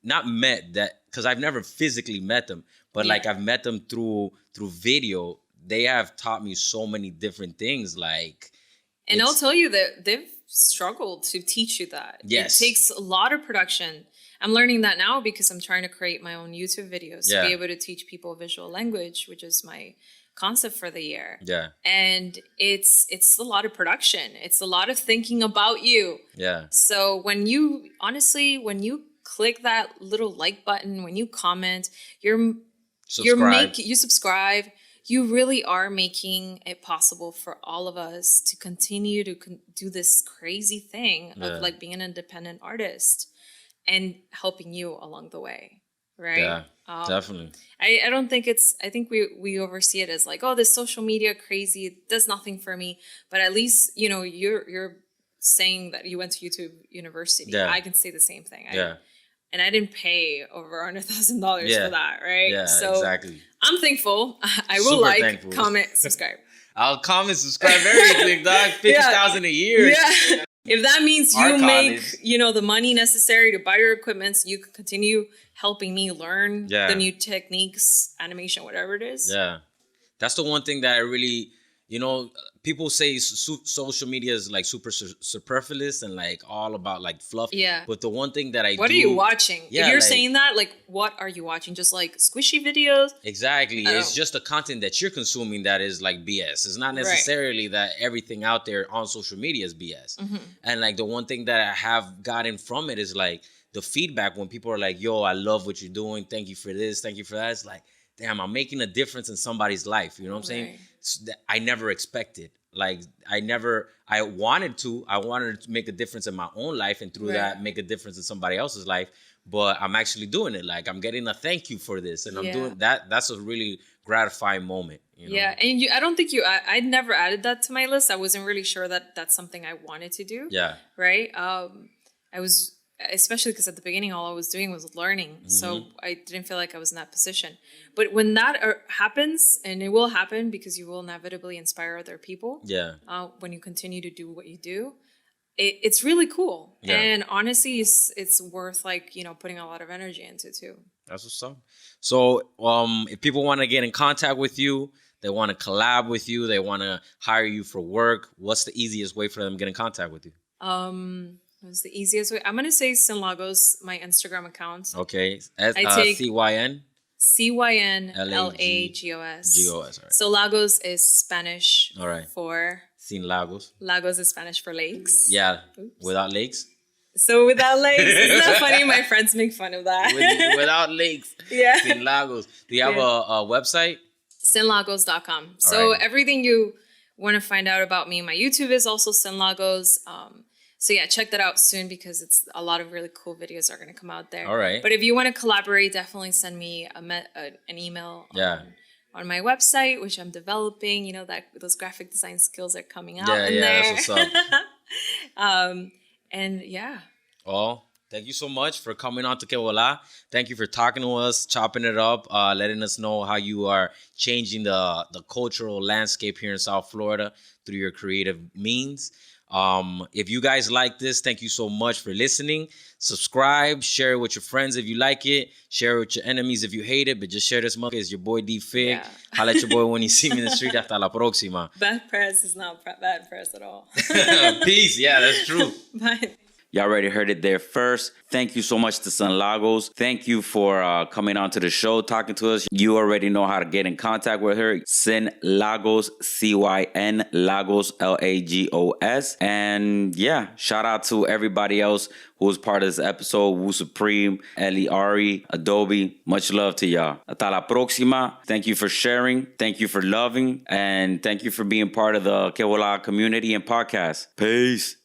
not met that, because I've never physically met them, but like I've met them through video. They have taught me so many different things. Like, and I'll tell you that they've struggled to teach you that. Yes. It takes a lot of production. I'm learning that now because I'm trying to create my own YouTube videos to be able to teach people visual language, which is my concept for the year. Yeah. And it's a lot of production. It's a lot of thinking about you. Yeah. So when you click that little like button, when you comment, you subscribe, you really are making it possible for all of us to continue to do this crazy thing of like being an independent artist and helping you along the way. Right? Yeah, definitely. I don't think I think we oversee it as like, oh, this social media crazy, it does nothing for me. But at least, you're saying that you went to YouTube University. Yeah. I can say the same thing. And I didn't pay over $100,000 for that, right? Yeah, so exactly. I'm thankful. I will comment, subscribe. I'll comment, subscribe, everything, dog. 50,000 a year. Yeah. If that means you Archon make, is- the money necessary to buy your equipment so you can continue helping me learn Yeah. the new techniques, animation, whatever it is. Yeah. That's the one thing that I really, people say social media is like super superfluous and like all about like fluff. Yeah. But the one thing that I What do. are you watching? Yeah, if you're like- saying that, like, what are you watching? Just like squishy videos? Exactly. Oh. It's just the content that you're consuming that is like BS. It's not necessarily that everything out there on social media is BS. Mm-hmm. And like the one thing that I have gotten from it is like the feedback when people are like, yo, I love what you're doing. Thank you for this. Thank you for that. It's like, damn, I'm making a difference in somebody's life. You know what I'm saying? Right. I never expected. Like I wanted to make a difference in my own life and through that make a difference in somebody else's life. But I'm actually doing it. Like I'm getting a thank you for this. And I'm doing that. That's a really gratifying moment. Yeah. And I don't think I'd never added that to my list. I wasn't really sure that that's something I wanted to do. Yeah. Right. I was, especially because at the beginning, all I was doing was learning. So I didn't feel like I was in that position. But when that happens, and it will happen because you will inevitably inspire other people. Yeah. When you continue to do what you do, it's really cool. Yeah. And honestly, it's worth like, putting a lot of energy into too. That's what's up. So if people want to get in contact with you, they want to collab with you, they want to hire you for work, what's the easiest way for them to get in contact with you? What's the easiest way? I'm going to say CynLagos, my Instagram account. Okay. take- CYN? CynLagos. GOS, all right. So Lagos is Spanish All right. for... CynLagos. Lagos is Spanish for lakes. Yeah. Oops. Without lakes? So without lakes, isn't that funny? My friends make fun of that. Without lakes. Yeah. CynLagos. Do you have a website? CynLagos.com. So right. everything you want to find out about me, my YouTube is also CynLagos. So yeah, check that out soon because it's a lot of really cool videos are going to come out there. All right. But if you want to collaborate, definitely send me an email on my website, which I'm developing. That those graphic design skills are coming out in there. That's what's up. And yeah. Well, thank you so much for coming on to Que Bola. Thank you for talking to us, chopping it up, letting us know how you are changing the cultural landscape here in South Florida through your creative means. If you guys like this, thank you so much for listening. Subscribe, share it with your friends if you like it. Share it with your enemies if you hate it. But just share this motherfucker. It's your boy D Fig. Yeah. Holla at your boy when you see me in the street. Hasta la próxima. Bad press is not bad press at all. Peace. Yeah, that's true. Bye. Y'all already heard it there first. Thank you so much to CynLagos. Thank you for coming on to the show, talking to us. You already know how to get in contact with her. CynLagos, CYN Lagos, LAGOS. And yeah, shout out to everybody else who was part of this episode. Wu Supreme, Eli Ari, Adobe. Much love to y'all. Hasta la próxima. Thank you for sharing. Thank you for loving. And thank you for being part of the Que Bola community and podcast. Peace.